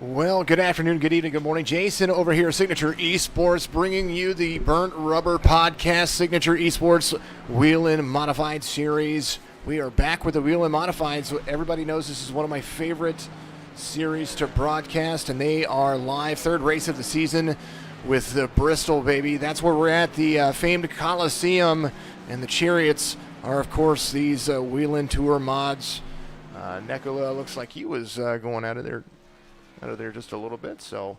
Well, good afternoon, good evening, good morning. Jason over here at Signature Esports, bringing you the Burnt Rubber Podcast, Signature Esports Whelen Modified Series. We are back with the Whelen Modified, so everybody knows this is one of my favorite series to broadcast, and they are live, third race of the season with the Bristol, baby. That's where we're at, the famed Coliseum, and the chariots are, of course, these Whelen Tour mods. Nicola looks like he was going out of there just a little bit. So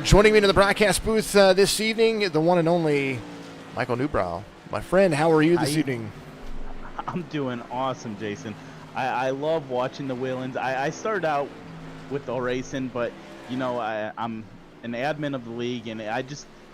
joining me in the broadcast booth this evening, the one and only Michael Newbrow. My friend, how are you this evening? I'm doing awesome, Jason. I love watching the Whelens. I started out with the racing, but you know I'm an admin of the league, and I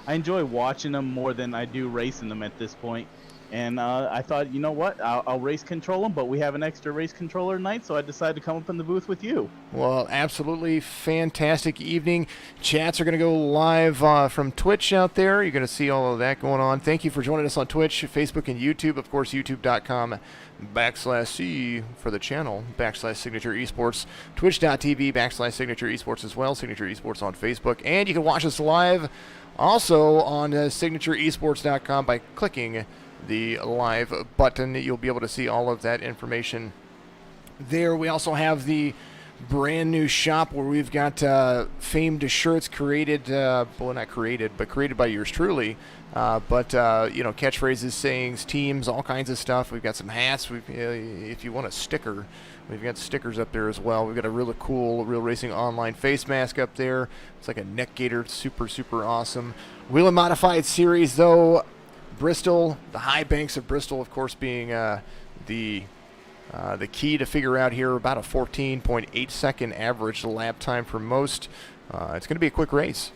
enjoy watching them more than I do racing them at this point. And I thought, you know what, I'll race control them, but we have an extra race controller tonight, so I decided to come up in the booth with you. Well, absolutely fantastic evening. Chats are going to go live from Twitch out there. You're going to see all of that going on. Thank you for joining us on Twitch, Facebook, and YouTube. Of course, youtube.com/C for the channel, /Signature Esports, twitch.tv/Signature Esports as well, Signature Esports on Facebook. And you can watch us live also on signatureesports.com by clicking the live button. You'll be able to see all of that information there. We also have the brand new shop where we've got famed shirts created, well, not created, but created by yours truly. Catchphrases, sayings, teams, all kinds of stuff. We've got some hats. If you want a sticker, we've got stickers up there as well. We've got a really cool Real Racing Online face mask up there. It's like a neck gaiter, super, super awesome. Whelen Modified Series, though, Bristol, the high banks of Bristol, of course, being the key to figure out here. About a 14.8 second average lap time for most. It's going to be a quick race.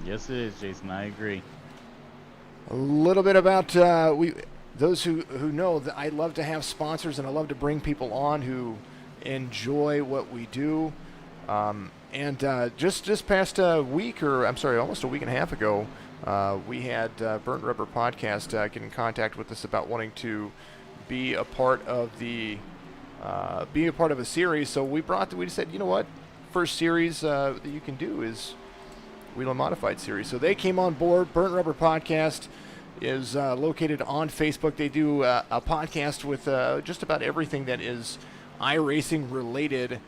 Yes, it is, Jason. I agree. A little bit about those who know that I love to have sponsors, and I love to bring people on who enjoy what we do. Just this past week, almost a week and a half ago, we had Burnt Rubber Podcast get in contact with us about wanting to be a part of a series. So we said, you know what, first series that you can do is Whelen Modified Series. So they came on board. Burnt Rubber Podcast is located on Facebook. They do a podcast with just about everything that is iRacing related,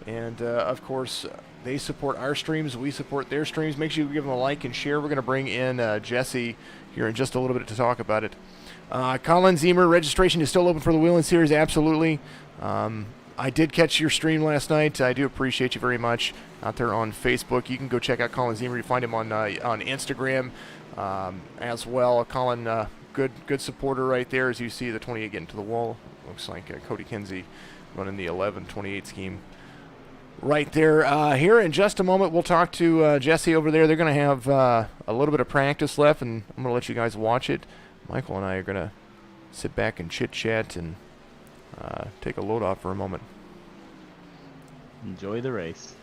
and of course, they support our streams. We support their streams. Make sure you give them a like and share. We're going to bring in Jesse here in just a little bit to talk about it. Colin Zemer, registration is still open for the Whelen Series. Absolutely. I did catch your stream last night. I do appreciate you very much out there on Facebook. You can go check out Colin Zemer. You find him on Instagram as well. Colin, good supporter right there. As you see the 28 getting to the wall. Looks like Cody Kinsey running the 11-28 scheme right there. Here in just a moment, we'll talk to Jesse over there. They're going to have a little bit of practice left, and I'm going to let you guys watch it. Michael and I are going to sit back and chit-chat and take a load off for a moment. Enjoy the race.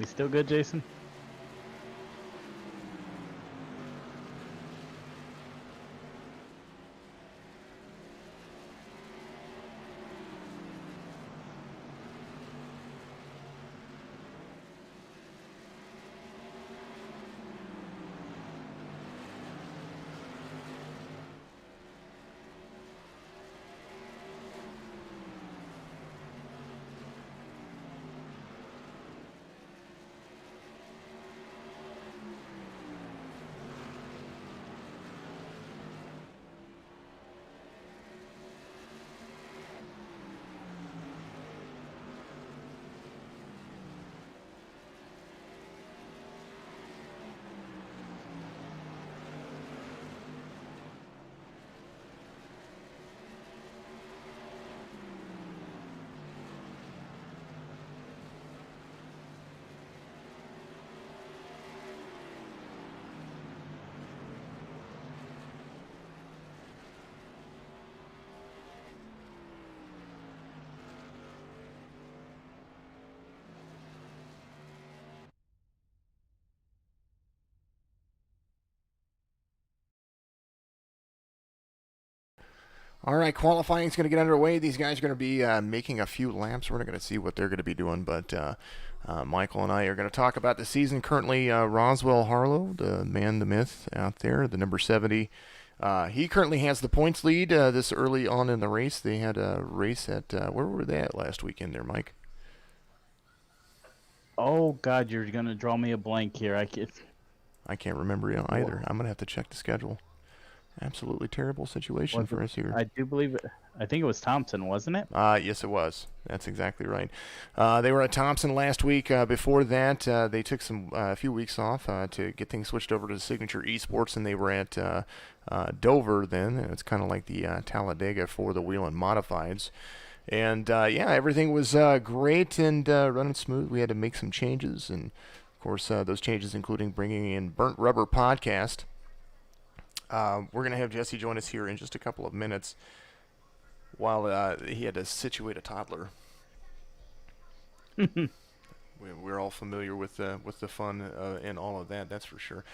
We still good, Jason? All right, qualifying is going to get underway. These guys are going to be making a few laps. We're not going to see what they're going to be doing, but Michael and I are going to talk about the season. Currently, Roswell Harlow, the man, the myth out there, the number 70. He currently has the points lead this early on in the race. They had a race at, where were they at last weekend there, Mike? Oh God, you're gonna draw me a blank here. I can't remember either. I'm going to have to check the schedule. Absolutely terrible situation for us here. I do believe it. I think it was Thompson, wasn't it? Yes, it was. That's exactly right. They were at Thompson last week. Before that, they took a few weeks off to get things switched over to Signature Esports, and they were at Dover then. And it's kind of like the Talladega for the Whelen Modifieds. And yeah, everything was great and running smooth. We had to make some changes, and of course, those changes including bringing in Burnt Rubber Podcast. We're going to have Jesse join us here in just a couple of minutes while he had to situate a toddler. We're all familiar with the fun and all of that, that's for sure.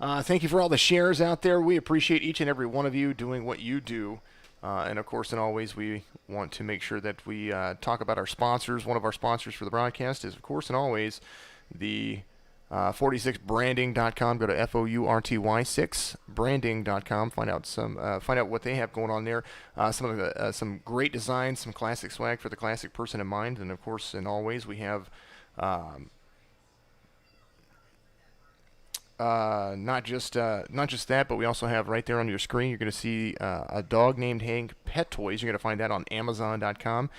Thank you for all the shares out there. We appreciate each and every one of you doing what you do. And, of course, and always, we want to make sure that we talk about our sponsors. One of our sponsors for the broadcast is, of course, and always, the 46branding.com. Go to FOURTY6branding.com. Find out what they have going on there. Some great designs, some classic swag for the classic person in mind, and of course, and always, we have not just that, but we also have right there on your screen. You're going to see a dog named Hank Pet Toys. You're going to find that on Amazon.com.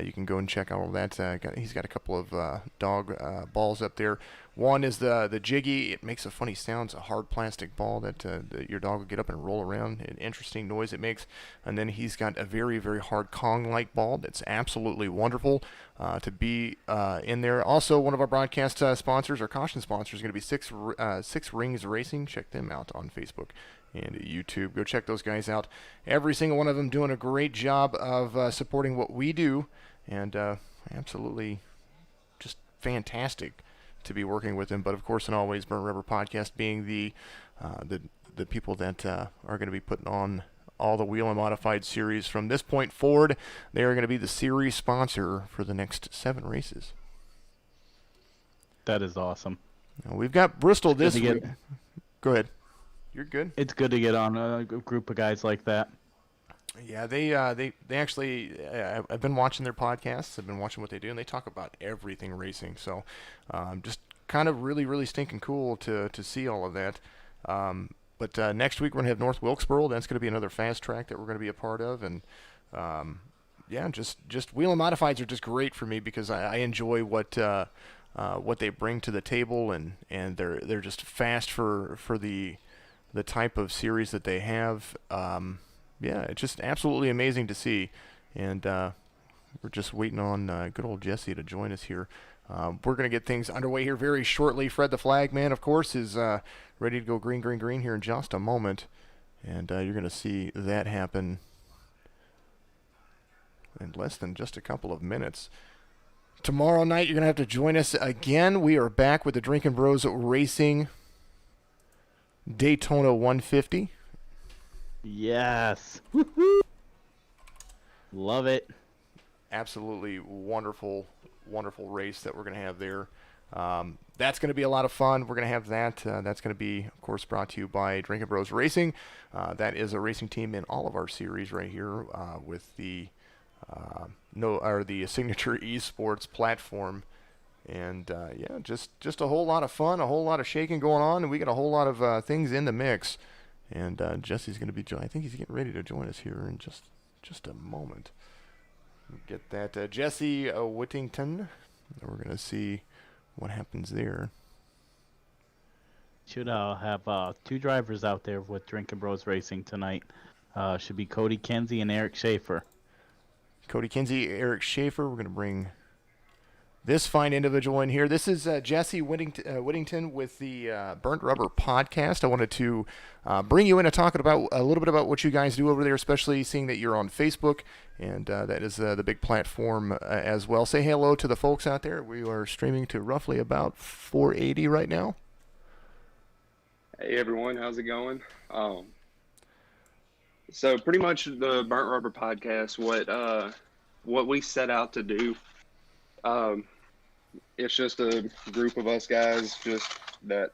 You can go and check out all that. He's got a couple of dog balls up there. One is the Jiggy. It makes a funny sound. It's a hard plastic ball that your dog will get up and roll around. An interesting noise it makes. And then he's got a very, very hard Kong-like ball that's absolutely wonderful to be in there. Also, one of our broadcast sponsors, our caution sponsors, is going to be Six Rings Racing. Check them out on Facebook and YouTube. Go check those guys out. Every single one of them doing a great job of supporting what we do, and absolutely just fantastic to be working with them. But of course, and always, Burnt Rubber Podcast being the people that are going to be putting on all the Whelen Modified series from this point forward. They are going to be the series sponsor for the next 7 races. That is awesome. Now, we've got Bristol this week. Go ahead. You're good. It's good to get on a group of guys like that. Yeah, they actually. I've been watching their podcasts. I've been watching what they do, and they talk about everything racing. So, just kind of really, really stinking cool to see all of that. But next week we're gonna have North Wilkesboro. That's gonna be another fast track that we're gonna be a part of, and yeah, just Whelen Modifieds are just great for me because I enjoy what they bring to the table, and they're just fast for the type of series that they have. Yeah, it's just absolutely amazing to see, and we're just waiting on good old Jesse to join us here. We're going to get things underway here very shortly. Fred the Flagman, of course, is ready to go green here in just a moment, and you're going to see that happen in less than just a couple of minutes. Tomorrow night, you're going to have to join us again. We are back with the Drinking Bros Racing Daytona 150. Yes. Woo-hoo. Love it. Absolutely wonderful, wonderful race that we're going to have there. That's going to be a lot of fun. We're going to have that. That's going to be, of course, brought to you by Drinking Bros Racing. That is a racing team in all of our series right here with the the Signature Esports platform. And yeah, just a whole lot of fun, a whole lot of shaking going on, and we got a whole lot of things in the mix. And Jesse's going to be I think he's getting ready to join us here in just a moment. Get that Jesse Whittington. We're going to see what happens there. Should have 2 drivers out there with Drinking Bros Racing tonight. Should be Cody Kenzie and Eric Schaefer. Cody Kinsey, Eric Schaefer. We're going to bring this fine individual in here. This is Jesse Whittington with the Burnt Rubber Podcast. I wanted to bring you in and talk about a little bit about what you guys do over there, especially seeing that you're on Facebook, and that is the big platform as well. Say hello to the folks out there. We are streaming to roughly about 480 right now. Hey everyone, how's it going? So pretty much the Burnt Rubber Podcast, what we set out to do, it's just a group of us guys just that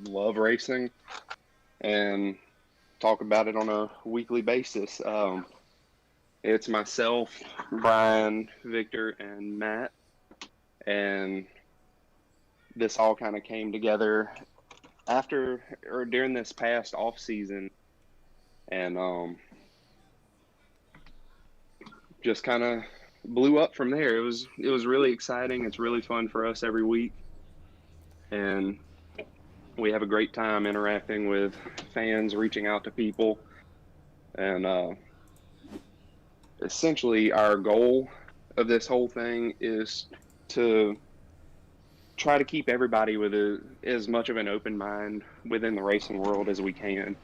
love racing and talk about it on a weekly basis. It's myself, Brian, Victor, and Matt, and this all kind of came together after or during this past off season, and just kind of blew up from there. It was really exciting. It's really fun for us every week, and we have a great time interacting with fans, reaching out to people, and essentially our goal of this whole thing is to try to keep everybody with as much of an open mind within the racing world as we can,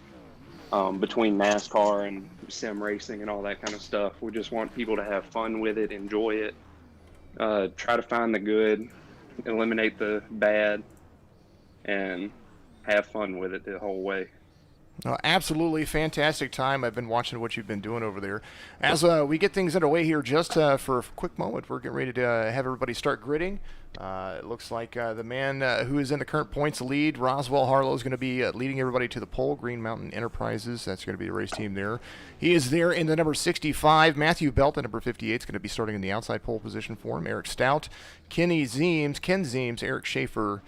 between NASCAR and sim racing and all that kind of stuff. We just want people to have fun with it, enjoy it, try to find the good, eliminate the bad, and have fun with it the whole way. Absolutely fantastic time. I've been watching what you've been doing over there. As we get things underway here, just for a quick moment, we're getting ready to have everybody start gridding. It looks like the man who is in the current points lead, Roswell Harlow, is going to be leading everybody to the pole. Green Mountain Enterprises, that's going to be the race team there. He is there in the number 65. Matthew Belt, the number 58, is going to be starting in the outside pole position for him. Eric Stout, Ken Zeems, Eric Schaefer.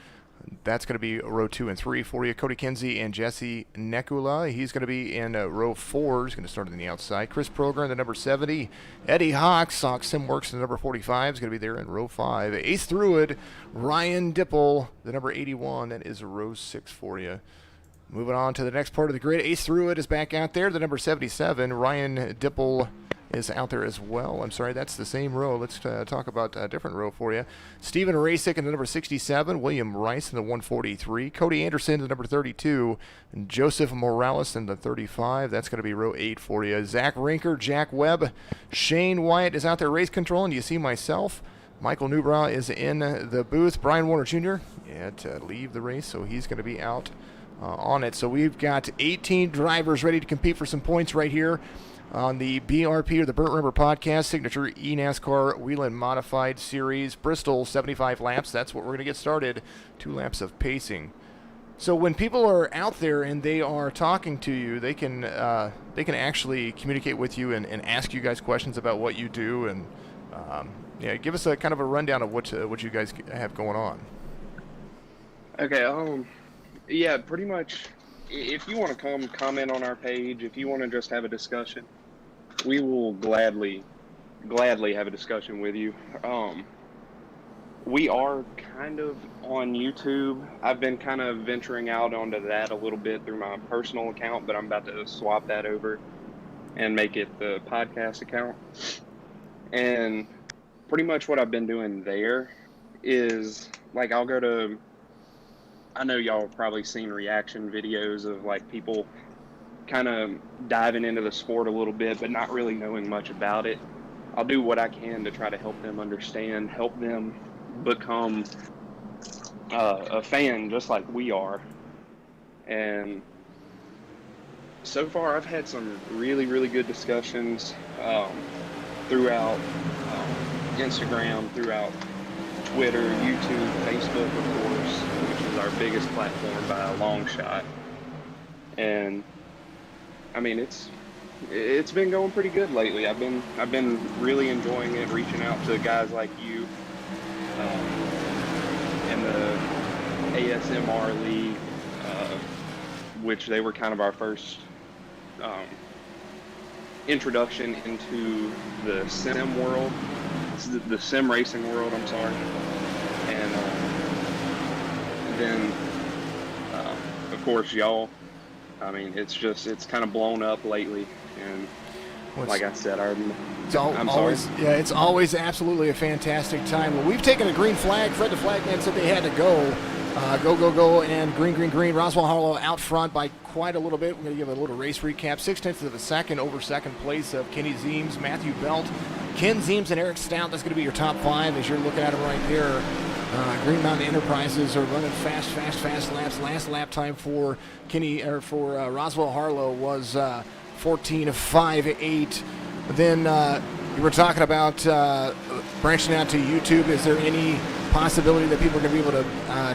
That's going to be row 2 and 3 for you. Cody Kinsey and Jesse Nekula. He's going to be in row 4. He's going to start on the outside. Chris Proger in the number 70. Eddie Hawks, Simworks, the number 45, is going to be there in row 5. Ace Thruid, Ryan Dipple, the number 81. That is row 6 for you. Moving on to the next part of the grid. Ace Thruid is back out there, the number 77. Ryan Dipple is out there as well. I'm sorry, that's the same row. Let's talk about a different row for you. Stephen Rasick in the number 67. William Rice in the 143. Cody Anderson in the number 32. And Joseph Morales in the 35. That's going to be row 8 for you. Zach Rinker, Jack Webb, Shane Wyatt is out there race controlling. You see myself. Michael Newbrow is in the booth. Brian Warner Jr. had to leave the race, so he's going to be out on it. So we've got 18 drivers ready to compete for some points right here on the BRP, or the Burnt Rubber Podcast, Signature eNASCAR Whelen Modified Series. Bristol, 75 laps. That's what we're going to get started. 2 laps of pacing. So when people are out there and they are talking to you, they can actually communicate with you and ask you guys questions about what you do. And give us a kind of a rundown of what you guys have going on. Okay. Yeah, pretty much. If you want to come comment on our page, if you want to just have a discussion, we will gladly have a discussion with you. We are kind of on YouTube. I've been kind of venturing out onto that a little bit through my personal account, but I'm about to swap that over and make it the podcast account. And pretty much what I've been doing there is, like, I'll go to, I know y'all have probably seen reaction videos of, like, people kind of diving into the sport a little bit, but not really knowing much about it. I'll do what I can to try to help them understand, help them become a fan just like we are. And so far, I've had some really, really good discussions throughout Instagram, throughout Twitter, YouTube, Facebook, of course, which is our biggest platform by a long shot. And I mean, it's been going pretty good lately. I've been really enjoying it, reaching out to guys like you in the ASMR league, which they were kind of our first introduction into the sim world, the sim racing world. I'm sorry, and then of course y'all. I mean, it's kind of blown up lately, and like I said, I'm always, sorry. Yeah, it's always absolutely a fantastic time. Well, we've taken a green flag. Fred the Flagman said they had to go. Go, and green. Roswell Harlow out front by quite a little bit. We're going to give a little race recap. 0.6 of a second over second place of Kenny Zeems, Matthew Belt, Ken Zeems, and Eric Stout. That's going to be your top 5 as you're looking at them right there. Green Mountain Enterprises are running fast laps. Last lap time for Roswell Harlow was 14:58. Then you were talking about branching out to YouTube. Is there any possibility that people are going to be able to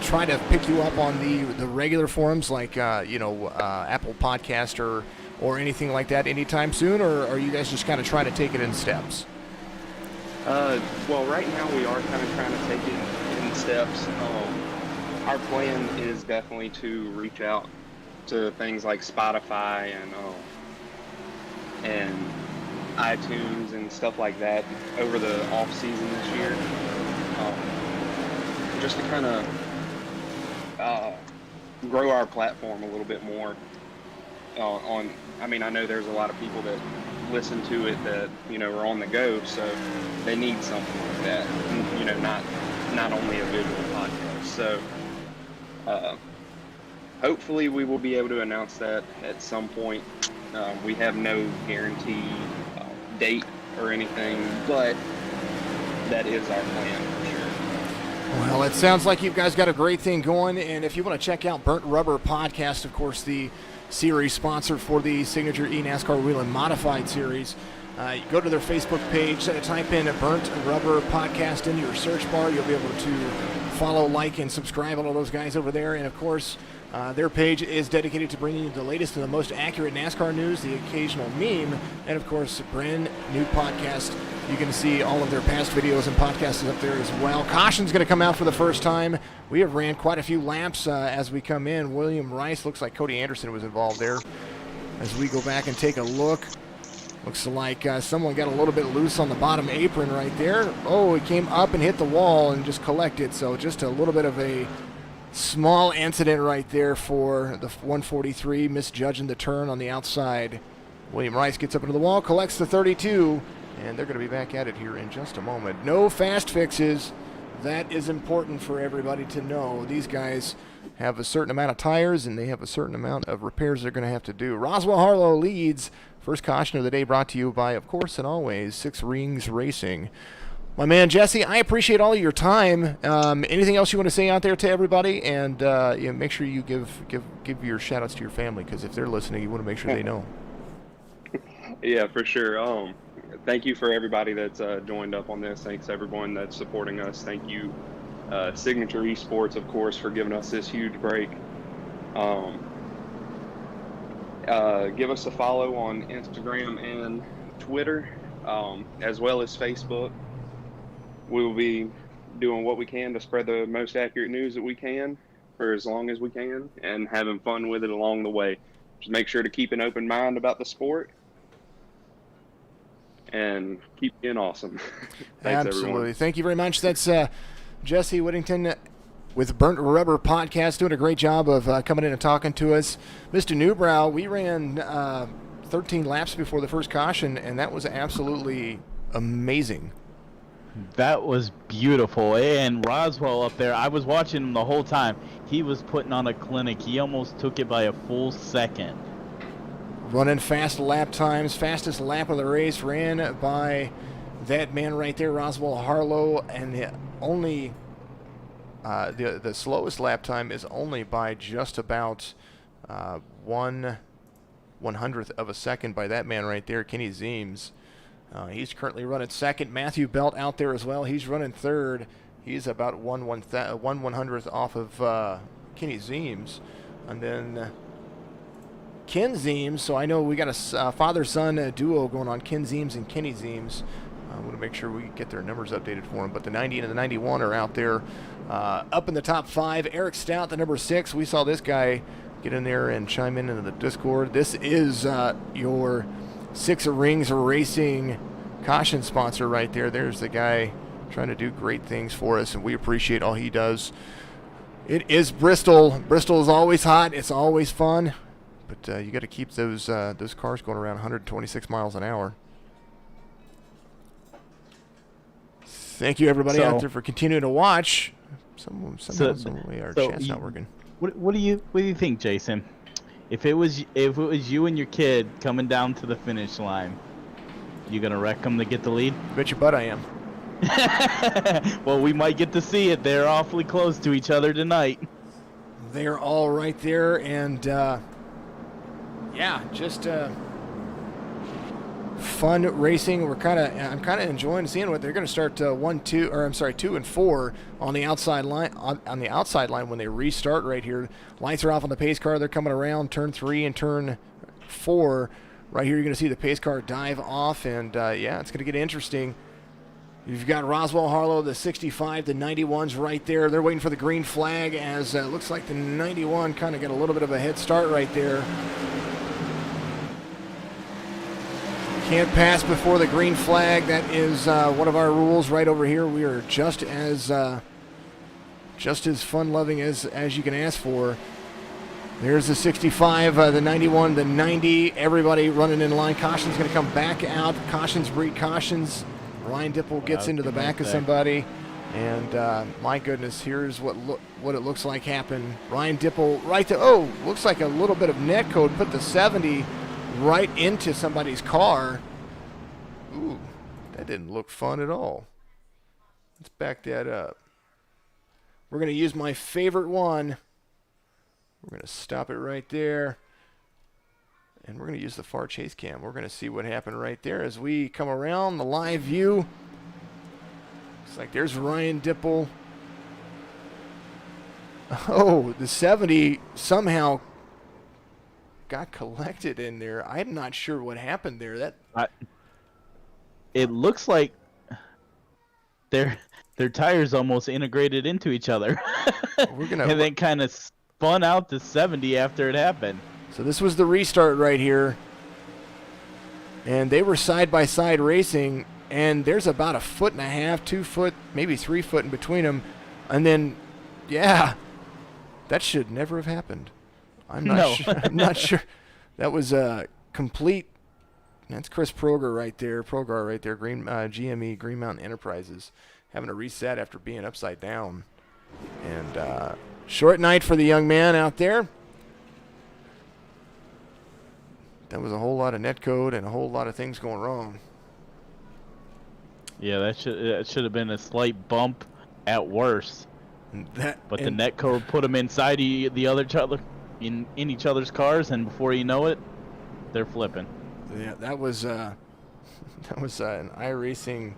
try to pick you up on the regular forums like Apple Podcast or anything like that anytime soon, or are you guys just kind of trying to take it in steps? Well, right now we are kind of trying to take it in steps. Our plan is definitely to reach out to things like Spotify and iTunes and stuff like that over the off season this year, just to kind of grow our platform a little bit more. I mean, I know there's a lot of people that listen to it that are on the go, so they need something like that. Not only a visual podcast. So hopefully we will be able to announce that at some point. We have no guaranteed date or anything, but that is our plan for sure. Well, it sounds like you guys got a great thing going, and if you want to check out Burnt Rubber Podcast, of course, the series sponsor for the signature eNASCAR Whelen Modified series, you go to their Facebook page, type in Burnt Rubber Podcast into your search bar. You'll be able to follow, like, and subscribe all of those guys over there, and of course, their page is dedicated to bringing you the latest and the most accurate NASCAR news, the occasional meme, and of course, a brand new podcast. You can see all of their past videos and podcasts up there as well. Caution's going to come out for the first time. We have ran quite a few laps as we come in. William Rice, looks like Cody Anderson was involved there. As we go back and take a look, looks like someone got a little bit loose on the bottom apron right there. Oh, it came up and hit the wall and just collected, so just a little bit of a small incident right there for the 143, misjudging the turn on the outside. William Rice gets up into the wall, collects the 32, and they're going to be back at it here in just a moment. No fast fixes. That is important for everybody to know. These guys have a certain amount of tires, and they have a certain amount of repairs they're going to have to do. Roswell Harlow leads. First caution of the day brought to you by, of course and always, Six Rings Racing. My man, Jesse, I appreciate all of your time. Anything else you want to say out there to everybody? And make sure you give your shout-outs to your family, because if they're listening, you want to make sure they know. Yeah, for sure. Thank you for everybody that's joined up on this. Thanks everyone that's supporting us. Thank you, Signature Esports, of course, for giving us this huge break. Give us a follow on Instagram and Twitter, as well as Facebook. We will be doing what we can to spread the most accurate news that we can for as long as we can, and having fun with it along the way. Just make sure to keep an open mind about the sport and keep being awesome. Thanks, Absolutely. everyone. Thank you very much. That's Jesse Whittington with Burnt Rubber Podcast, doing a great job of coming in and talking to us. Mr. Newbrow, we ran 13 laps before the first caution, and that was absolutely amazing. That was beautiful. And Roswell up there, I was watching him the whole time. He was putting on a clinic. He almost took it by a full second. Running fast lap times. Fastest lap of the race ran by that man right there, Roswell Harlow, and the slowest lap time is only by just about 1/100th of a second by that man right there, Kenny Zeems. He's currently running second. Matthew Belt out there as well. He's running third. He's about 1/100th off of Kenny Zeems. And then Ken Zeems. So I know we got a father-son duo going on, Ken Zeems and Kenny Zeems. I want to make sure we get their numbers updated for them. But the 90 and the 91 are out there up in the top 5. Eric Stout, the number 6. We saw this guy get in there and chime in into the Discord. This is your Six Rings Racing caution sponsor right there. There's the guy trying to do great things for us, and we appreciate all he does. It is Bristol. Bristol is always hot. It's always fun. But you got to keep those cars going around 126 miles an hour. Thank you, everybody out there, for continuing to watch. Some way our chat's not working. What do you think, Jason? If it was you and your kid coming down to the finish line, you gonna wreck them to get the lead? Bet your butt I am. Well, we might get to see it. They're awfully close to each other tonight. They're all right there, and yeah, just fun racing. I'm kind of enjoying seeing what they're going to start 2 and 4 on the outside line. On the outside line when they restart right here. Lights are off on the pace car. They're coming around turn 3 and turn 4. Right here, you're going to see the pace car dive off, and yeah, it's going to get interesting. You've got Roswell Harlow, the 65, the 91's right there. They're waiting for the green flag, as it looks like the 91 kind of got a little bit of a head start right there. Can't pass before the green flag. That is one of our rules right over here. We are just as fun-loving as you can ask for. There's the 65, the 91, the 90. Everybody running in line. Caution's going to come back out. Cautions breed cautions. Ryan Dipple gets into the back of somebody. And my goodness, here's what it looks like happen. Ryan Dipple right to, looks like a little bit of net code. Put the 70 right into somebody's car. Ooh, that didn't look fun at all. Let's back that up. We're going to use my favorite one. We're going to stop it right there. And we're going to use the far chase cam. We're going to see what happened right there as we come around the live view. Looks like there's Ryan Dipple. Oh, the 70 somehow got collected in there. I'm not sure what happened there. It looks like their tires almost integrated into each other. We're gonna and then kind of spun out to 70 after it happened. So this was the restart right here. And they were side by side racing, and there's about 1.5 feet, 2 foot, maybe 3 foot in between them. And then, yeah, that should never have happened. I'm not sure. That was a complete. That's Chris Progar right there. GME Green Mountain Enterprises, having to reset after being upside down. And short night for the young man out there. That was a whole lot of netcode and a whole lot of things going wrong. Yeah, that should have been a slight bump at worst. But the netcode put them inside the other in each other's cars, and before you know it, they're flipping. Yeah, that was an iRacing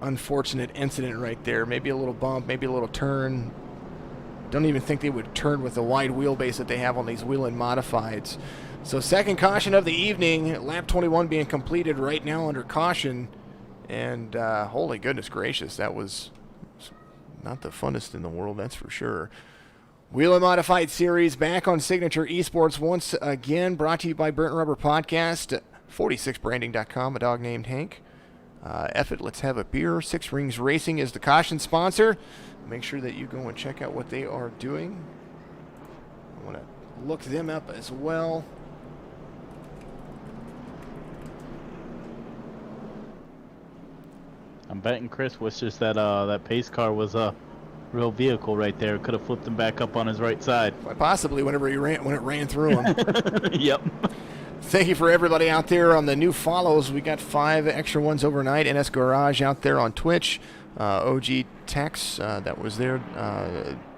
unfortunate incident right there. Maybe a little bump, maybe a little turn. Don't even think they would turn with the wide wheelbase that they have on these Whelen modifieds. So second caution of the evening, lap 21 being completed right now under caution. And holy goodness gracious, that was not the funnest in the world, that's for sure. Whelen Modified Series back on Signature Esports once again, brought to you by Burnt Rubber Podcast, 46branding.com, a dog named Hank. F it, let's have a beer. Six Rings Racing is the caution sponsor. Make sure that you go and check out what they are doing. I want to look them up as well. I'm betting Chris wishes that that pace car was a real vehicle right there. Could have flipped him back up on his right side. Possibly when it ran through him. Yep. Thank you for everybody out there on the new follows. We got 5 extra ones overnight. NS Garage out there on Twitch. OG Tex, that was there.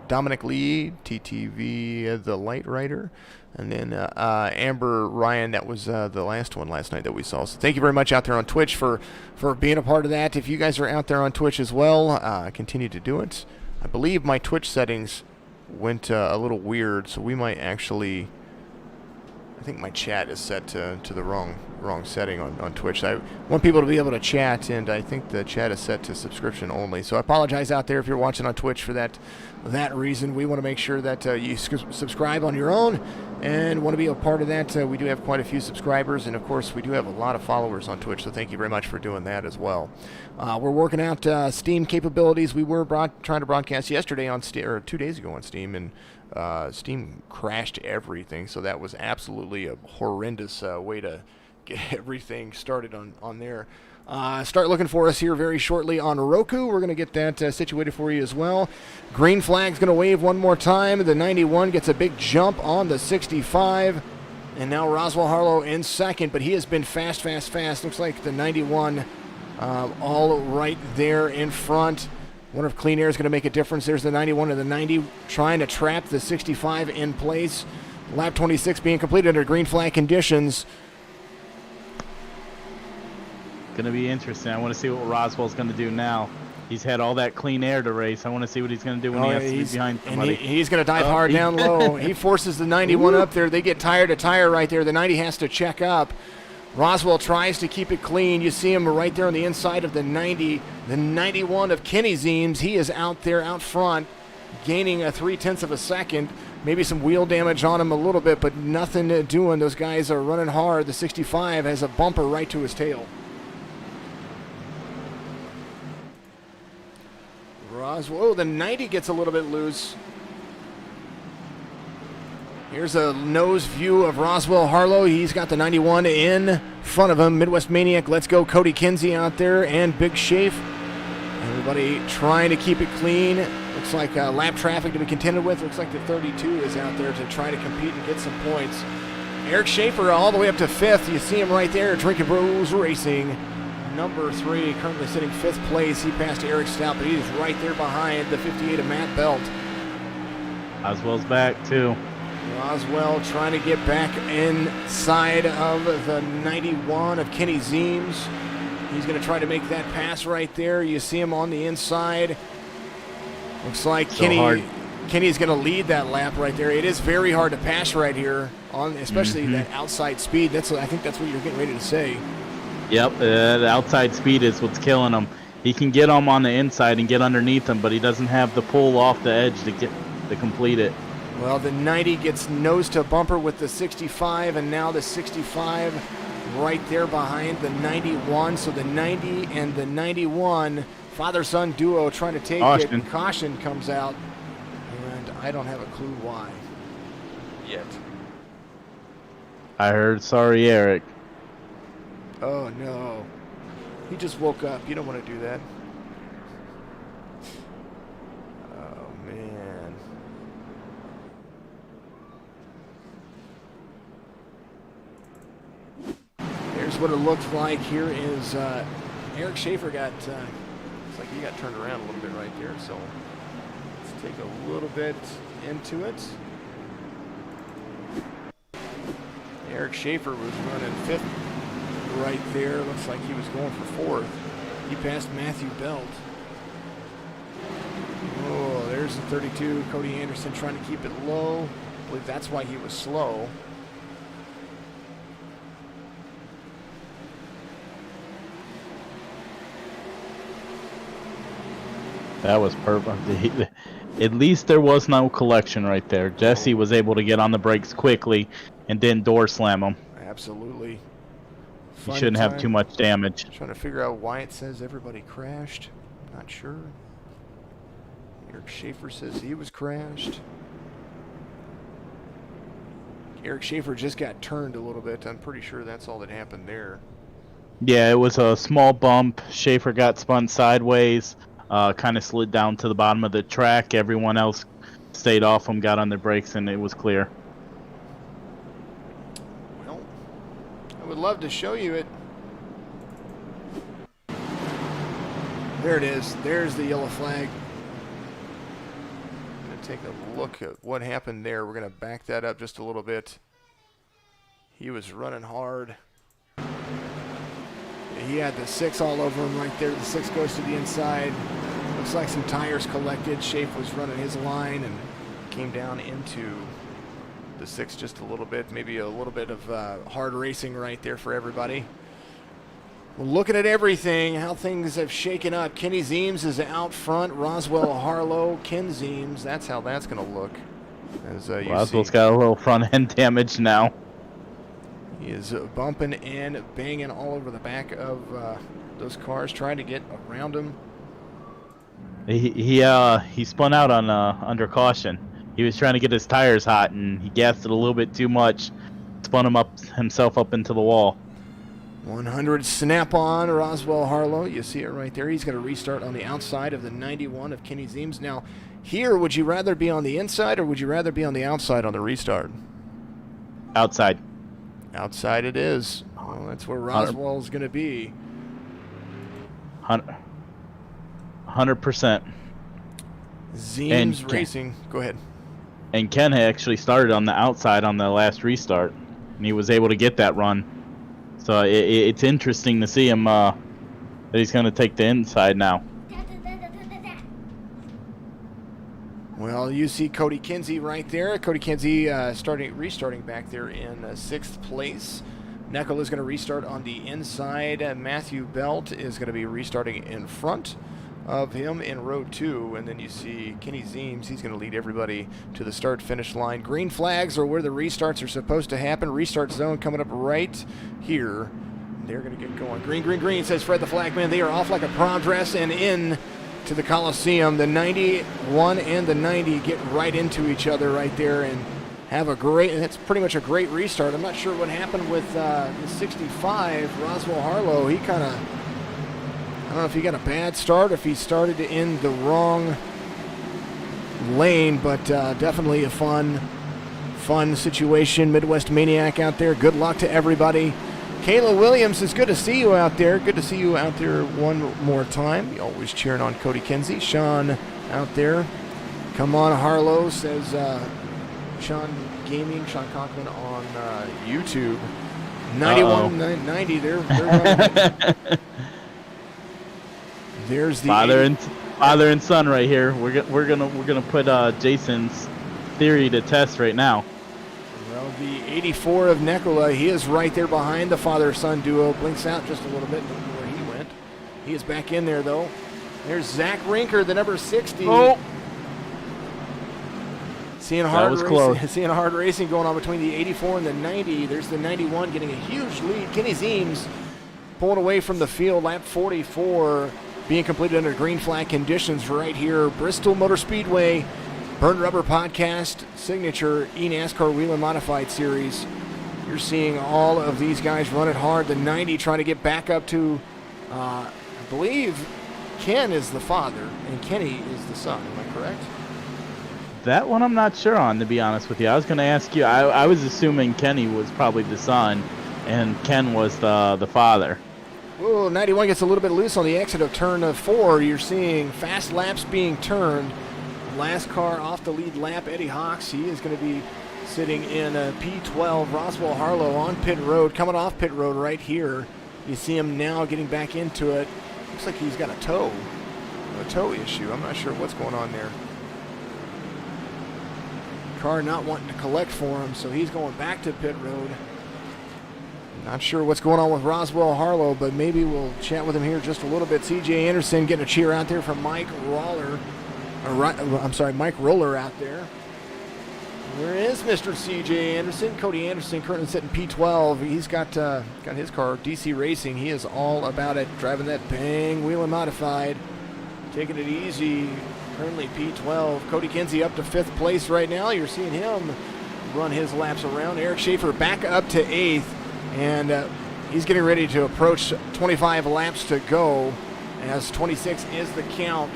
Dominic Lee, TTV, the Light Rider. And then Amber Ryan, that was the last one last night that we saw. So thank you very much out there on Twitch for being a part of that. If you guys are out there on Twitch as well, continue to do it. I believe my Twitch settings went a little weird, so we might actually... I think my chat is set to the wrong setting on Twitch. I want people to be able to chat, and I think the chat is set to subscription only. So I apologize out there if you're watching on Twitch for that reason. We want to make sure that you subscribe on your own and want to be a part of that. We do have quite a few subscribers, and of course we do have a lot of followers on Twitch, so thank you very much for doing that as well. We're working out Steam capabilities. We were trying to broadcast yesterday on or 2 days ago on Steam, and Steam crashed everything, so that was absolutely a horrendous way to get everything started on there. Start looking for us here very shortly on Roku. We're going to get that situated for you as well. Green flag's going to wave one more time. The 91 gets a big jump on the 65. And now Roswell Harlow in second, but he has been fast. Looks like the 91 all right there in front. Wonder if Clean Air is going to make a difference. There's the 91 and the 90 trying to trap the 65 in place. Lap 26 being completed under green flag conditions. Going to be interesting. I want to see what Roswell's going to do now. He's had all that clean air to race. I want to see what he's going to do when he has to be behind somebody. And he's going to dive hard down low. He forces the 91 up there. They get tire to tire right there. The 90 has to check up. Roswell tries to keep it clean. You see him right there on the inside of the 90. The 91 of Kenny Zeems, he is out there out front, gaining a 0.3 of a second. Maybe some wheel damage on him a little bit, but nothing doing. Those guys are running hard. The 65 has a bumper right to his tail. Roswell, the 90 gets a little bit loose. Here's a nose view of Roswell Harlow. He's got the 91 in front of him. Midwest Maniac, let's go. Cody Kinsey out there and Big Shafe. Everybody trying to keep it clean. Looks like lap traffic to be contended with. Looks like the 32 is out there to try to compete and get some points. Eric Schaefer all the way up to 5th. You see him right there, Drinking Bros Racing. Number 3, currently sitting 5th place. He passed Eric Stout, but he's right there behind the 58 of Matt Belt. Oswell's back, too. Roswell trying to get back inside of the 91 of Kenny Zeems. He's going to try to make that pass right there. You see him on the inside. Looks like Kenny's going to lead that lap right there. It is very hard to pass right here, on especially that outside speed. I think that's what you're getting ready to say. Yep, the outside speed is what's killing him. He can get him on the inside and get underneath him, but he doesn't have the pull off the edge to complete it. Well, the 90 gets nose to bumper with the 65, and now the 65 right there behind the 91. So the 90 and the 91, father-son duo trying to take it. And caution comes out, and I don't have a clue why yet. I heard, sorry, Eric. Oh, no. He just woke up. You don't want to do that. Oh, man. Here's what it looks like. Here is Eric Schaefer got, looks like he got turned around a little bit right there. So let's take a little bit into it. Eric Schaefer was running 5th right there. Looks like he was going for 4th. He passed Matthew Belt. Oh, there's the 32. Cody Anderson trying to keep it low. I believe that's why he was slow. That was perfect. At least there was no collection right there. Jesse was able to get on the brakes quickly and then door slam him. Absolutely. He shouldn't have too much damage. Trying to figure out why it says everybody crashed. Not sure. Eric Schaefer says he was crashed. Eric Schaefer just got turned a little bit. I'm pretty sure that's all that happened there. Yeah, it was a small bump. Schaefer got spun sideways, kind of slid down to the bottom of the track. Everyone else stayed off him, got on their brakes, and it was clear. Well, would love to show you it. There it is. There's the yellow flag. I'm going to take a look at what happened there. We're going to back that up just a little bit. He was running hard. He had the 6 all over him right there. The 6 goes to the inside. Looks like some tires collected. Schaefer was running his line and came down into the 6 just a little bit. Maybe a little bit of hard racing right there for everybody. Well, looking at everything, how things have shaken up. Kenny Zeems is out front. Roswell Harlow, Ken Zeems. That's how that's going to look. As Roswell's got a little front end damage now. He is bumping and banging all over the back of those cars, trying to get around him. He spun out on under caution. He was trying to get his tires hot, and he gassed it a little bit too much. Spun himself up into the wall. 100 snap-on, Roswell Harlow. You see it right there. He's going to restart on the outside of the 91 of Kenny Zeems. Now, here, would you rather be on the inside or would you rather be on the outside on the restart? Outside. Outside it is. Well, that's where Roswell's going to be. 100%. Zeems Racing. Go ahead. And Ken actually started on the outside on the last restart, and he was able to get that run. So it's interesting to see him that he's going to take the inside now. Well, you see Cody Kinsey right there. Cody Kinsey restarting back there in 6th place. Neckel is going to restart on the inside. Matthew Belt is going to be restarting in front of him in row 2. And then you see Kenny Zeems. He's going to lead everybody to the start-finish line. Green flags are where the restarts are supposed to happen. Restart zone coming up right here. They're going to get going. Green, green, green, says Fred the Flagman. They are off like a prom dress and in to the Coliseum. The 91 and the 90 get right into each other right there and have a great, and it's pretty much a great restart. I'm not sure what happened with the 65, Roswell Harlow. He kind of, I don't know if he got a bad start, if he started in the wrong lane, but definitely a fun situation. Midwest Maniac out there. Good luck to everybody. Kayla Williams, it's good to see you out there. Good to see you out there one more time. You're always cheering on Cody Kinsey. Sean out there. Come on, Harlow, says Sean Gaming, Sean Conklin on YouTube. 91-90, they're running. There's the father and son right here. We're gonna put Jason's theory to test right now. Well, the 84 of Neckola, he is right there behind the father-son duo. Blinks out just a little bit. Don't know where he went. He is back in there, though. There's Zach Rinker, the number 60. Oh! Seeing hard racing going on between the 84 and the 90. There's the 91 getting a huge lead. Kenny Zeems pulling away from the field. Lap 44 being completed under green flag conditions right here. Bristol Motor Speedway. Burnt Rubber Podcast, signature eNASCAR Whelen Modified Series. You're seeing all of these guys run it hard. The 90 trying to get back up to, I believe, Ken is the father and Kenny is the son. Am I correct? That one I'm not sure on, to be honest with you. I was going to ask you. I was assuming Kenny was probably the son and Ken was the father. Well, 91 gets a little bit loose on the exit of turn 4. You're seeing fast laps being turned. Last car off the lead lap, Eddie Hawks. He is going to be sitting in P12. Roswell Harlow on pit road, coming off pit road right here. You see him now getting back into it. Looks like he's got a toe issue. I'm not sure what's going on there. Car not wanting to collect for him, so he's going back to pit road. Not sure what's going on with Roswell Harlow, but maybe we'll chat with him here just a little bit. C.J. Anderson getting a cheer out there from Mike Roller. Mike Roller out there. Where is Mr. C.J. Anderson? Cody Anderson currently sitting P12. He's got his car, DC Racing. He is all about it, driving that bang Whelen Modified, taking it easy. Currently P12. Cody Kinsey up to 5th place right now. You're seeing him run his laps around. Eric Schaefer back up to 8th, and he's getting ready to approach 25 laps to go, as 26 is the count.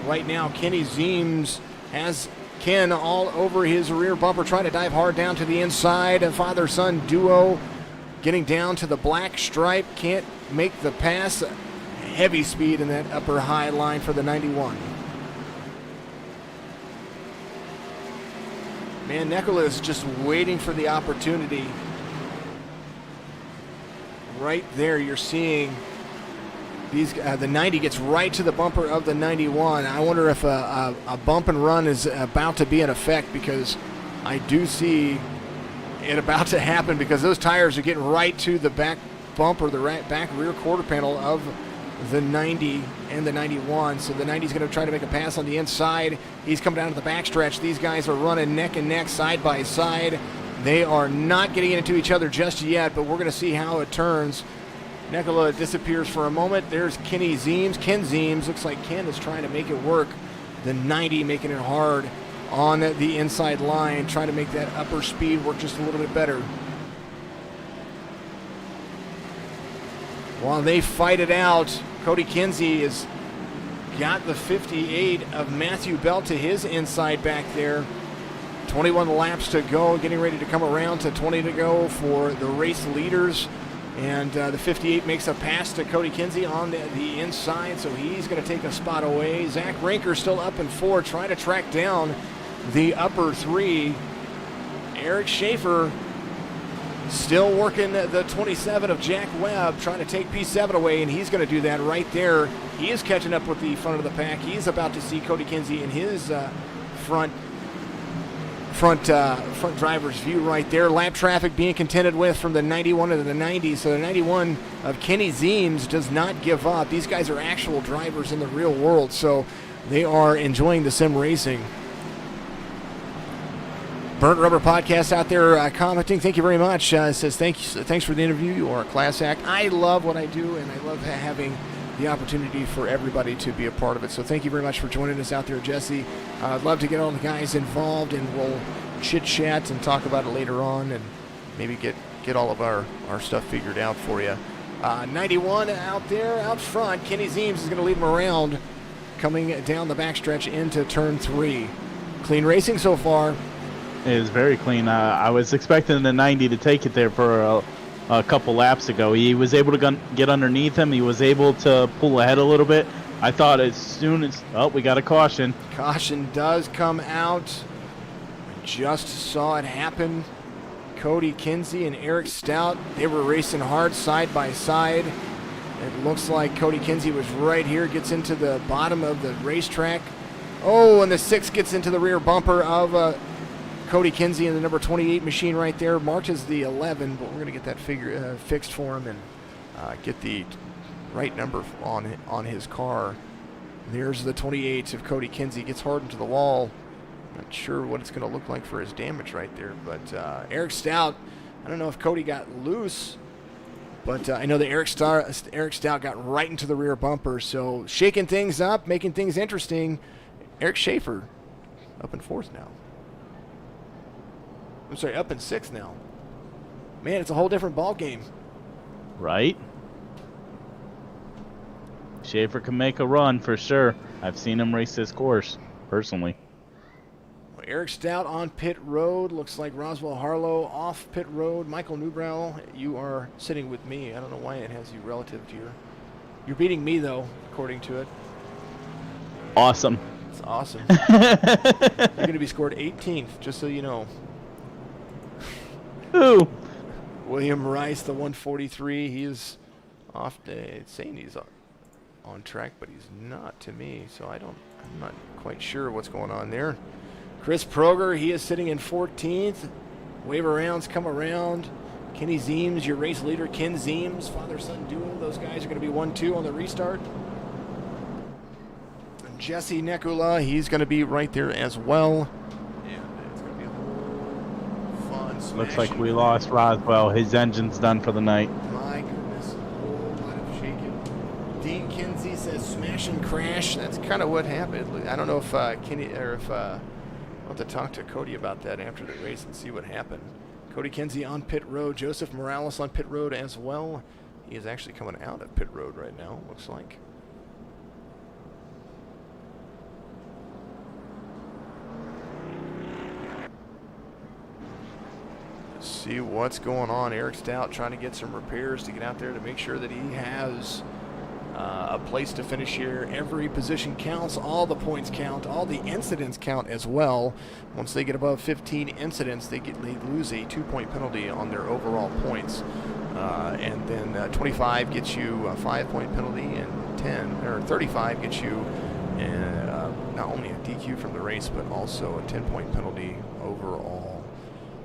Right now, Kenny Zeems has Ken all over his rear bumper, trying to dive hard down to the inside. A father-son duo. getting down to the black stripe, can't make the pass. Heavy speed in that upper high line for the 91. Man, Nicola is just waiting for the opportunity. Right there, you're seeing these. The 90 gets right to the bumper of the 91. I wonder if a bump and run is about to be in effect, because I do see it about to happen, because those tires are getting right to the back bumper, the back rear quarter panel of the 90 and the 91. So the 90 is going to try to make a pass on the inside. He's coming down to the backstretch. These guys are running neck and neck, side by side. They are not getting into each other just yet, but we're going to see how it turns. Nicola disappears for a moment. There's Ken Zeems. Looks like Ken is trying to make it work. The 90 making it hard on the inside line, trying to make that upper speed work just a little bit better. While they fight it out, Cody Kinsey has got the 58 of Matthew Bell to his inside back there. 21 laps to go, getting ready to come around to 20 to go for the race leaders. And the 58 makes a pass to Cody Kinsey on the inside, so he's going to take a spot away. Zach Rinker still up in 4, trying to track down the upper 3. Eric Schaefer still working the 27 of Jack Webb, trying to take P7 away, and he's going to do that right there. He is catching up with the front of the pack. He's about to see Cody Kinsey in his front driver's view right there. Lap traffic being contended with from the 91 to the 90. So the 91 of Kenny Zeems does not give up. These guys are actual drivers in the real world, so they are enjoying the sim racing. Burnt Rubber Podcast out there commenting. Thank you very much. Says thanks for the interview. You are a class act. I love what I do, and I love having the opportunity for everybody to be a part of it. So thank you very much for joining us out there, Jesse. I'd love to get all the guys involved, and we'll chit-chat and talk about it later on, and maybe get all of our stuff figured out for you. 91 out there, out front. Kenny Zeems is going to lead him around, coming down the backstretch into turn 3. Clean racing so far. It is very clean. I was expecting the 90 to take it there for a couple laps ago. He was able to get underneath him. He was able to pull ahead a little bit. I thought as soon as... Oh, we got a caution. Caution does come out. Just saw it happen. Cody Kinsey and Eric Stout, they were racing hard side by side. It looks like Cody Kinsey was right here, gets into the bottom of the racetrack. Oh, and the 6 gets into the rear bumper of... Cody Kinsey in the number 28 machine right there, marked as the 11, but we're going to get that figure fixed for him and get the right number on his car. There's the 28 of Cody Kinsey, gets hard into the wall. Not sure what it's going to look like for his damage right there, but Eric Stout, I don't know if Cody got loose, but I know that Eric Stout got right into the rear bumper, so shaking things up, making things interesting. Eric Schaefer up in 4th now. I'm sorry, up in 6th now. Man, it's a whole different ball game. Right? Schaefer can make a run for sure. I've seen him race this course, personally. Well, Eric Stout on pit road. Looks like Roswell Harlow off pit road. Michael Newbrow, you are sitting with me. I don't know why it has you relative to your... You're beating me, though, according to it. Awesome. It's awesome. You're going to be scored 18th, just so you know. Ooh. William Rice, the 143, he is off. It's saying he's on track, but he's not to me, so I'm not quite sure what's going on there. Chris Proger, he is sitting in 14th. Wave arounds come around. Kenny Zeems, your race leader. Ken Zeems, father-son duo. Those guys are going to be 1-2 on the restart. And Jesse Nekula, he's going to be right there as well. Looks like we lost Roswell. His engine's done for the night. My goodness. A whole lot of shaking. Dean Kinsey says smash and crash. That's kind of what happened. I don't know if Kenny or if I'll have to talk to Cody about that after the race and see what happened. Cody Kinsey on pit road. Joseph Morales on pit road as well. He is actually coming out of pit road right now, looks like. Let's see what's going on. Eric Stout trying to get some repairs to get out there to make sure that he has a place to finish here. Every position counts, all the points count, all the incidents count as well. Once they get above 15 incidents, they lose a 2-point penalty on their overall points. And then 25 gets you a 5-point penalty, and 35 gets you not only a DQ from the race, but also a 10-point penalty overall.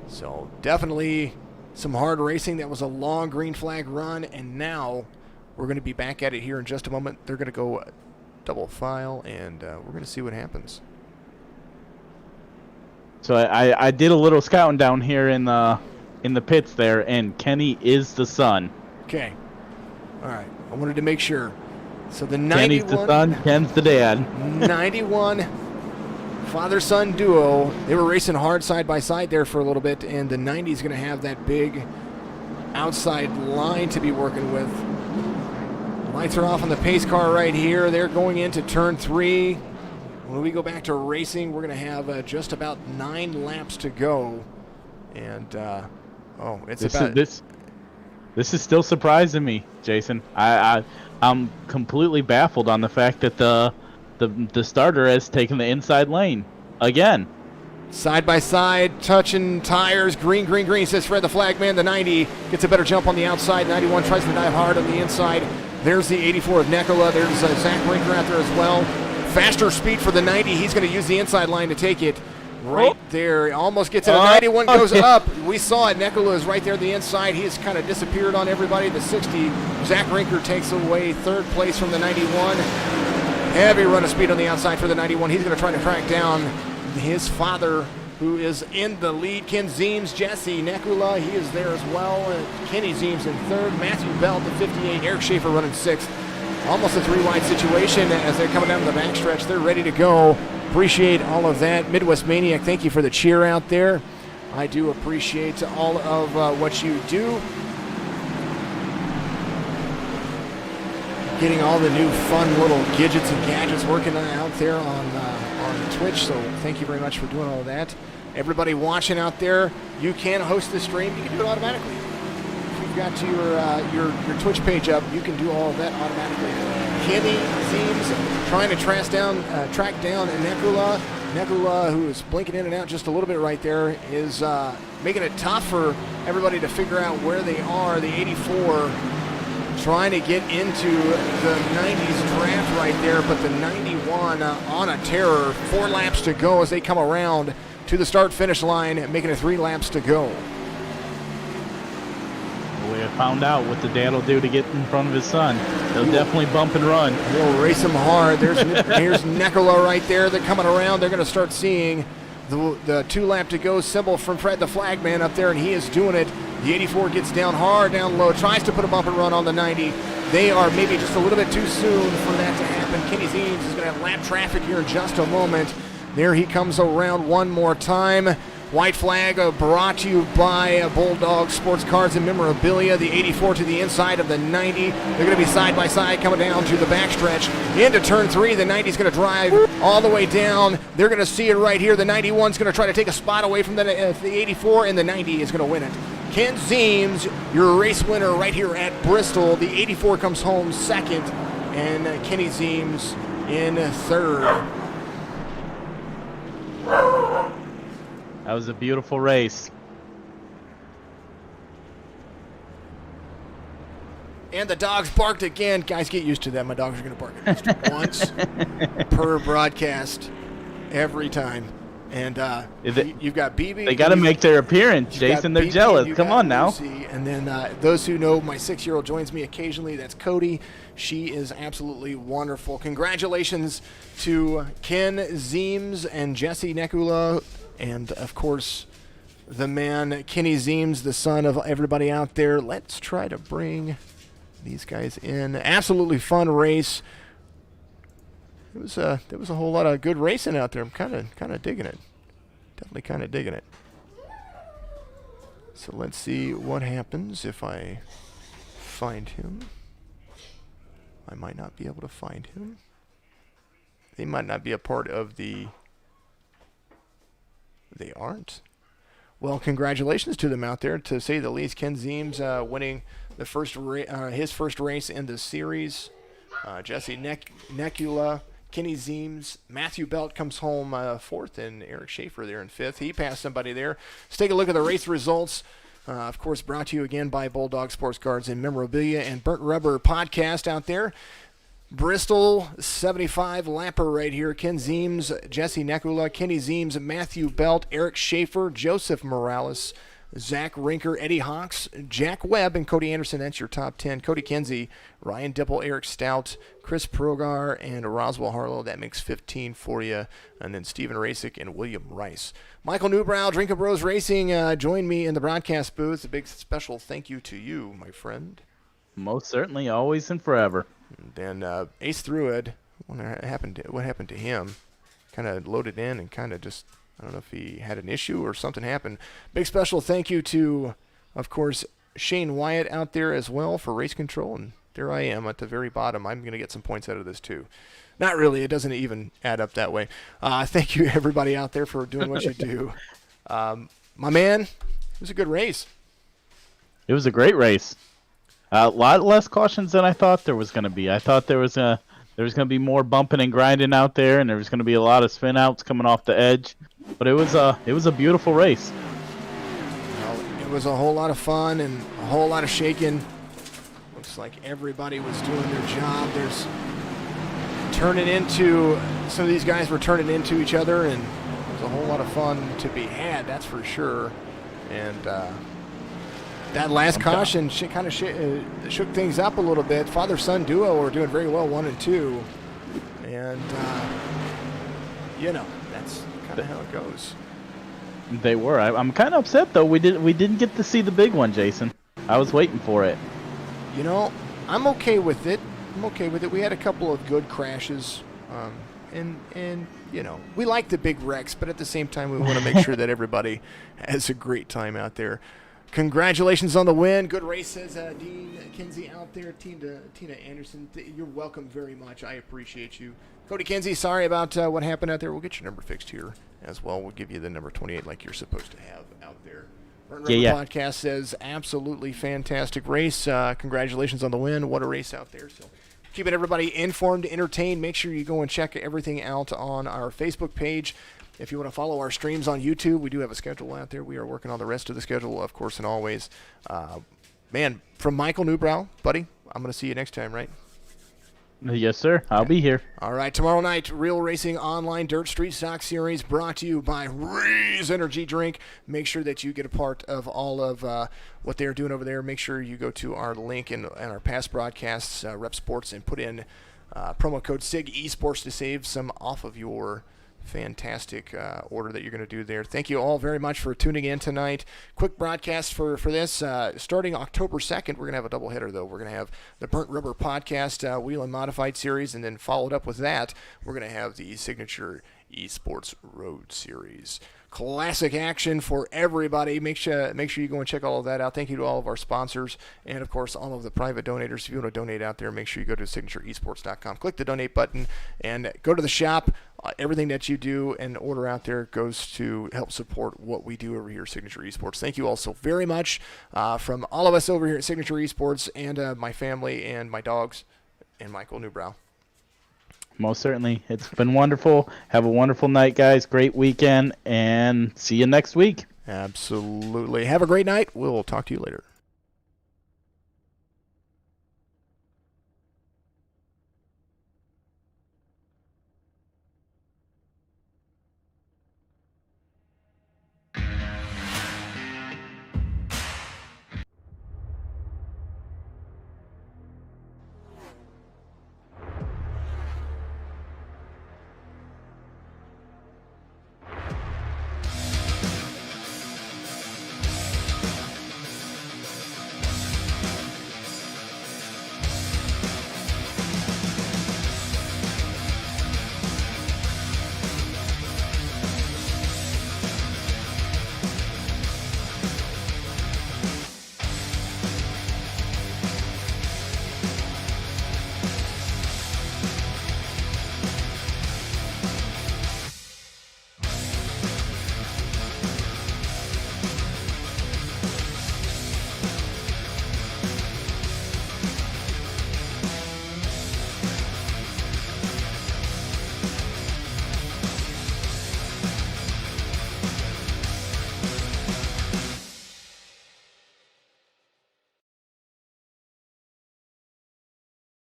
So definitely some hard racing. That was a long green flag run, and now we're going to be back at it here in just a moment. They're going to go double file, and we're going to see what happens. So I did a little scouting down here in the pits there, and Kenny is the son. Okay. All right. I wanted to make sure. So the 91, Kenny's the son, Ken's the dad. 91 father-son duo. They were racing hard side by side there for a little bit, and the 90 is going to have that big outside line to be working with. Lights are off on the pace car right here. They're going into turn 3. When we go back to racing, we're going to have just about 9 laps to go. And, this is still surprising me, Jason. I'm completely baffled on the fact that the starter has taken the inside lane again. Side by side, touching tires, green, says Fred the Flagman. The 90 gets a better jump on the outside. 91 tries to dive hard on the inside. There's the 84 of Nekola. There's Zach Brinker out there as well. Faster speed for the 90. He's going to use the inside line to take it right there. Almost gets it. 91 goes up. We saw it. Nekola is right there on the inside. He has kind of disappeared on everybody. The 60, Zach Brinker takes away 3rd place from the 91. Heavy run of speed on the outside for the 91. He's going to try to track down his father, who is in the lead. Ken Zeems, Jesse Nekula, he is there as well. Kenny Zeems in 3rd. Matthew Bell at 58. Eric Schaefer running 6th. Almost a 3-wide situation as they're coming down to the backstretch. They're ready to go. Appreciate all of that. Midwest Maniac, thank you for the cheer out there. I do appreciate all of what you do. Getting all the new fun little gadgets and gadgets working out there on Twitch, so thank you very much for doing all of that. Everybody watching out there, you can host the stream. You can do it automatically. If you've got your Twitch page up, you can do all of that automatically. Kenny Zeems trying to track down Nekula. Nekula, who is blinking in and out just a little bit right there, is making it tough for everybody to figure out where they are. The 84 trying to get into the 90s draft right there, but the 91 on a terror. 4 laps to go as they come around to the start-finish line, making it 3 laps to go. We have found out what the dad will do to get in front of his son. He'll definitely bump and run. He'll race him hard. Here's Nekola right there. They're coming around. They're going to start seeing the 2 lap to go symbol from Fred the Flagman up there, and he is doing it. The 84 gets down hard, down low, tries to put a bump and run on the 90. They are maybe just a little bit too soon for that to happen. Kenny Zeems is going to have lap traffic here in just a moment. There he comes around one more time. White flag brought to you by Bulldog Sports Cards and Memorabilia. The 84 to the inside of the 90. They're going to be side by side coming down to the backstretch. Into turn 3, the 90 is going to drive all the way down. They're going to see it right here. The 91 is going to try to take a spot away from the 84, and the 90 is going to win it. Ken Zeems, your race winner right here at Bristol. The 84 comes home 2nd, and Kenny Zeems in 3rd. That was a beautiful race. And the dogs barked again. Guys, get used to that. My dogs are going to bark at least once per broadcast every time. And you've got BB. They got to make their appearance, Jason. They're jealous. Come on now. Lucy, and then those who know, my 6-year-old joins me occasionally. That's Cody. She is absolutely wonderful. Congratulations to Ken Zeems and Jesse Nekula. And, of course, the man, Kenny Zeems, the son of everybody out there. Let's try to bring these guys in. Absolutely fun race. There was a whole lot of good racing out there. I'm kind of digging it. Definitely kind of digging it. So let's see what happens if I find him. I might not be able to find him. They might not be a part of the... They aren't. Well, congratulations to them out there. To say the least, Ken Zeems winning the his first race in the series. Jesse Necula, Kenny Zeems, Matthew Belt comes home fourth, and Eric Schaefer there in fifth. He passed somebody there. Let's take a look at the race results. Of course, brought to you again by Bulldog Sports Cards and Memorabilia and Burnt Rubber Podcast out there. Bristol 75 lapper right here. Ken Zeems, Jesse Necula, Kenny Zeems, Matthew Belt, Eric Schaefer, Joseph Morales, Zach Rinker, Eddie Hawks, Jack Webb, and Cody Anderson. That's your top 10. Cody Kinsey, Ryan Dipple, Eric Stout, Chris Progar, and Roswell Harlow. That makes 15 for you. And then Stephen Rasick and William Rice. Michael Newbrow, Drinker Bros Racing, joined me in the broadcast booth. A big special thank you to you, my friend. Most certainly, always and forever. And then Ace Druid, what happened to him? Kind of loaded in and kind of just, I don't know if he had an issue or something happened. Big special thank you to, of course, Shane Wyatt out there as well for race control. And there I am at the very bottom. I'm going to get some points out of this too. Not really. It doesn't even add up that way. Thank you, everybody out there, for doing what you do. My man, it was a good race. It was a great race. A lot less cautions than I thought there was going to be. I thought there was going to be more bumping and grinding out there, and there was going to be a lot of spin outs coming off the edge. But it was a beautiful race. Well, it was a whole lot of fun and a whole lot of shaking. Looks like everybody was doing their job. Some of these guys were turning into each other, and it was a whole lot of fun to be had, that's for sure. And that last caution kind of shook things up a little bit. Father-son duo were doing very well, 1 and 2. And, that's kind of how it goes. They were. I'm kind of upset, though. We didn't get to see the big one, Jason. I was waiting for it. I'm okay with it. We had a couple of good crashes. And we like the big wrecks, but at the same time, we want to make sure that everybody has a great time out there. Congratulations on the win. Good race, says Dean Kinsey out there. Tina Anderson, you're welcome very much. I appreciate you. Cody Kinsey, sorry about what happened out there. We'll get your number fixed here as well. We'll give you the number 28 like you're supposed to have out there. Burnt Rubber Podcast says absolutely fantastic race. Congratulations on the win. What a race out there. So keeping everybody informed, entertained. Make sure you go and check everything out on our Facebook page. If you want to follow our streams on YouTube, we do have a schedule out there. We are working on the rest of the schedule, of course, and always. Man, from Michael Newbrow, buddy, I'm going to see you next time, right? Yes, sir. I'll be here. All right, tomorrow night, Real Racing Online Dirt Street Stock Series brought to you by Ree's Energy Drink. Make sure that you get a part of all of what they're doing over there. Make sure you go to our link in our past broadcasts, Rep Sports, and put in promo code SIG Esports to save some off of your fantastic order that you're going to do there. Thank you all very much for tuning in tonight. Quick broadcast for this. Starting October 2nd, we're going to have a doubleheader, though. We're going to have the Burnt Rubber Podcast Whelen Modified Series, and then followed up with that, we're going to have the Signature Esports Road Series. Classic action for everybody. Make sure you go and check all of that out. Thank you to all of our sponsors and, of course, all of the private donators. If you want to donate out there, make sure you go to signatureesports.com. Click the donate button and go to the shop. Everything that you do and order out there goes to help support what we do over here at Signature Esports. Thank you all so very much from all of us over here at Signature Esports and my family and my dogs and Michael Newbrow. Most certainly. It's been wonderful. Have a wonderful night, guys. Great weekend, and see you next week. Absolutely. Have a great night. We'll talk to you later.